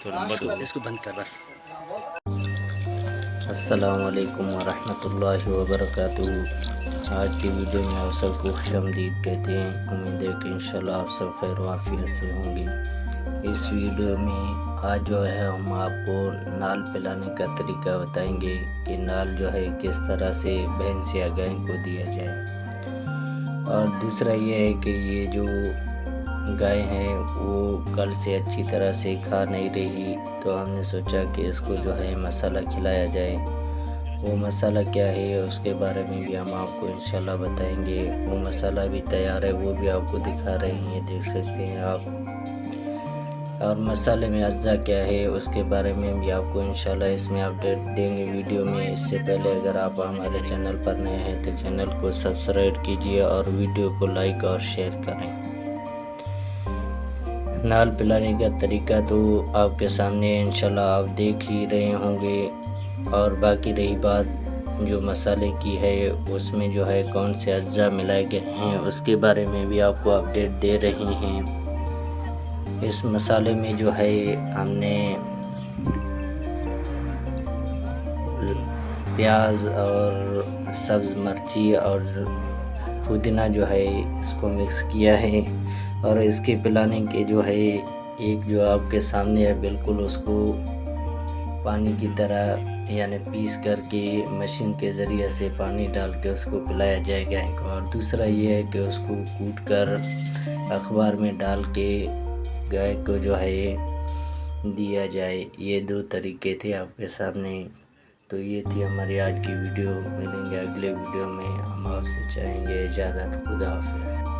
इसको बंद कर बस। अस्सलाम वालेकुम वरहमतुल्लाहि वबरकातुहू। आज की वीडियो में आप सबको खुशामदीद कहते हैं। उम्मीद है कि इंशाल्लाह आप सब खैर वाफियत से होंगे। इस वीडियो में आज जो है हम आपको नाल पिलाने का तरीका बताएंगे कि नाल जो है किस तरह से भैंस या गाय को दिया जाए। और दूसरा ये है कि ये जो गाय है वो कल से अच्छी तरह से खा नहीं रही, तो हमने सोचा कि इसको जो है मसाला खिलाया जाए। वो मसाला क्या है उसके बारे में भी हम आपको इंशाल्लाह बताएंगे। वो मसाला भी तैयार है, वो भी आपको दिखा रहे हैं, देख सकते हैं आप। और मसाले में अज्जा क्या है उसके बारे में भी आपको इंशाल्लाह इसमें अपडेट देंगे वीडियो में। इससे पहले अगर आप हमारे चैनल पर नए हैं तो चैनल को सब्सक्राइब कीजिए और वीडियो को लाइक और शेयर करें। नाल पिलाने का तरीका तो आपके सामने इंशाल्लाह आप देख ही रहे होंगे। और बाकी रही बात जो मसाले की है उसमें जो है कौन से अज्जा मिलाए गए हैं उसके बारे में भी आपको अपडेट दे रहे हैं। इस मसाले में जो है हमने प्याज और सब्ज़ मिर्ची और पुदीना जो है इसको मिक्स किया है। और इसके पिलाने के जो है एक जो आपके सामने है बिल्कुल उसको पानी की तरह यानी पीस करके मशीन के ज़रिए से पानी डाल के उसको पिलाया जाए गाय को। और दूसरा ये है कि उसको कूट कर अखबार में डाल के गाय को जो है दिया जाए। ये दो तरीके थे आपके सामने। तो ये थी हमारी आज की वीडियो। मिलेंगे अगले वीडियो में। हम आपसे चाहेंगे इजाज़त। खुदा हाफिज़।